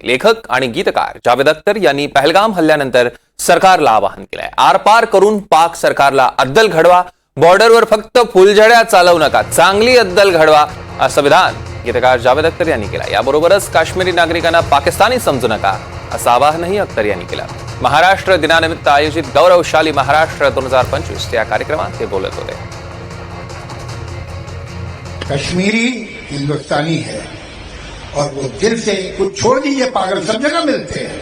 लेखक आणि गीतकार जावेद अख्तर यांनी पहलगाम हल्ल्यानंतर सरकारला आवाहन केलंय. आरपार करून पाक सरकारला अद्दल घडवा, बॉर्डरवर फक्त फुलझड्या चालवू नका, चांगली अद्दल घडवा, असं विधान गीतकार जावेद अख्तर यांनी केलं. याबरोबरच काश्मीरी नागरिकांना पाकिस्तानी समजू नका, असं आवाहनही अख्तर यांनी केलं. महाराष्ट्र दिनानिमित्त आयोजित गौरवशाली महाराष्ट्र 2025 या कार्यक्रमात ते बोलत होते. कश्मीरी हिंदुस्तानी है और वो दिल से कुछ छोड़ दीजिए, पागल सब जगह मिलते हैं.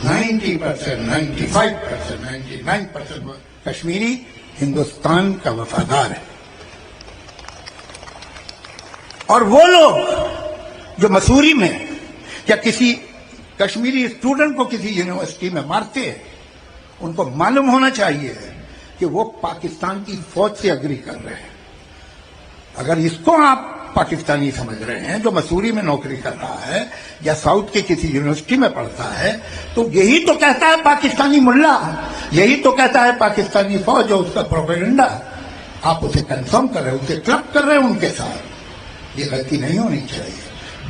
90%, 95%, 99% कश्मीरी हिंदुस्तान का वफादार है. और वो लोग जो मसूरी में या किसी कश्मीरी स्टूडेंट को किसी यूनिवर्सिटी में मारते हैं, उनको मालूम होना चाहिए कि वो पाकिस्तान की फौज से अग्री कर रहे हैं. अगर इसको आप पाकिस्तानी समझ रहे हैं, जो मसूरी में नौकरी कर रहा है या साउथ के किसी यूनिवर्सिटी में पढ़ता है, तो यही तो कहता है पाकिस्तानी मुल्ला, यही तो कहता है पाकिस्तानी फौज और उसका प्रोपेगेंडा. आप उसे कंफर्म कर रहे हैं, उसे क्लब कर रहे हैं उनके साथ. ये गलती नहीं होनी चाहिए.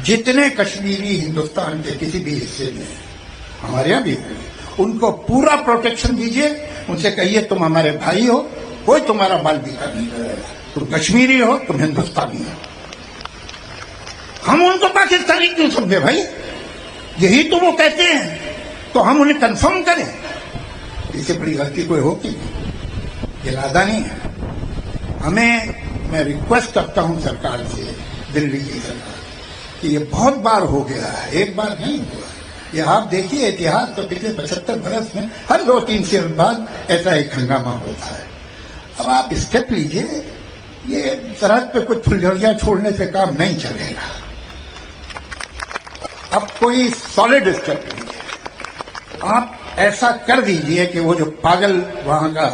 जितने कश्मीरी हिंदुस्तान के किसी भी हिस्से में, हमारे यहां भी, उनको पूरा प्रोटेक्शन दीजिए. उनसे कहिए तुम हमारे भाई हो, कोई तुम्हारा माल बिका नहीं करेगा. तुम कश्मीरी हो, तुम हिंदुस्तानी हो. हम उनको पाकिस्तानी क्यों समझे भाई? यही तो वो कहते हैं, तो हम उन्हें कंफर्म करें. इससे बड़ी गलती कोई होती नहीं. ये इरादा नहीं है. मैं रिक्वेस्ट करता हूं सरकार से, दिल्ली की सरकार, कि ये बहुत बार हो गया है, एक बार नहीं हुआ. ये आप देखिए इतिहास तो पिछले 75 बरस में हर 2-3 साल बाद ऐसा एक हंगामा होता है. अब आप स्टेप लीजिए. ये सरहद पे कुछ फुलझड़ियां छोड़ने से काम नहीं चलेगा. अब कोई सॉलिड स्टेप लीजिए. आप ऐसा कर दीजिए कि वो जो पागल वहां का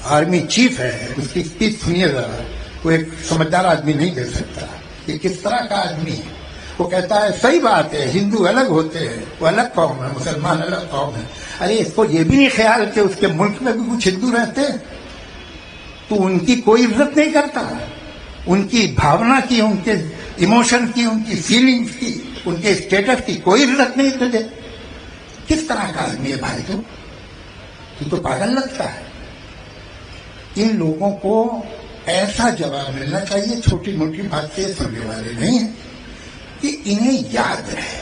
आर्मी चीफ है, उसकी स्पीच सुनिए जरा. वो एक समझदार आदमी नहीं दे सकता. ये किस तरह का आदमी है? वो कहता है सही बात है, हिंदू अलग होते हैं, वो अलग कौम है, मुसलमान अलग कौम है. अरे इसको ये भी नहीं ख्याल कि उसके मुल्क में भी कुछ हिंदू रहते हैं. तो उनकी कोई इज्जत नहीं करता. उनकी भावना की, उनके इमोशन की, उनकी फीलिंग्स की, उनके स्टेटस की कोई इज्जत नहीं तुझे. किस तरह का आदमी है भाई? तू तो पागल लगता है. इन लोगों को ऐसा जवाब मिलना चाहिए, छोटी मोटी बात से सुनने वाले नहीं है, कि इन्हें याद रहे.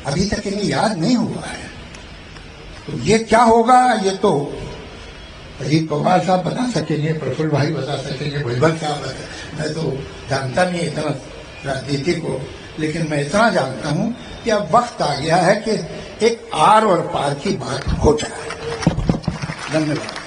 अभी तक इन्हें याद नहीं हुआ है. तो ये क्या होगा, ये तो अजीत पवार साहब बता सकेंगे, प्रफुल्ल भाई बता सकेंगे, भुजबल साहब. मैं तो जानता नहीं इतना राजनीति को, लेकिन मैं इतना जानता हूं कि अब वक्त आ गया है कि एक आर और पार की बात हो जाए. धन्यवाद.